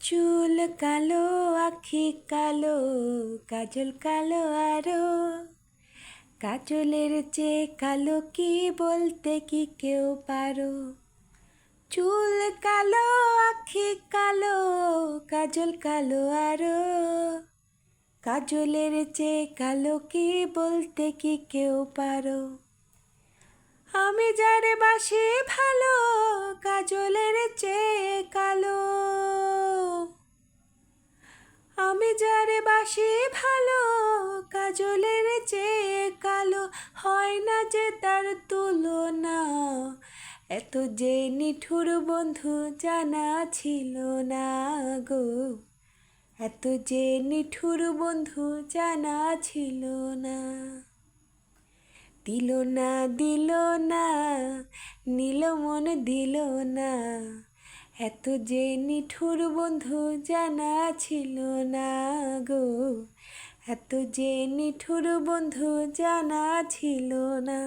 চুল কালো, আখি কালো, কাজল কালো আরো। কাজলের চেয়ে কালো কি বলতে কি কেউ পারো? চুল কালো, আখি কালো, কাজল কালো আরো। কাজলের চেয়ে কালো কি বলতে কি কেউ পারো? আমি যারে বাসি ভালো, কাজলের চেয়ে কালো। আমি যারে বাসি ভালো, কাজলের চেয়ে কালো। হয় না যে তার তুলনা, এত যে নিঠুর বন্ধু জানা ছিল না গো। এত যে নিঠুর বন্ধু জানা ছিল না। দিল না দিল না, নিল মন দিল না। এত যে নিঠুর বন্ধু জানা ছিল না গো। এত যে নিঠুর বন্ধু জানা ছিল না।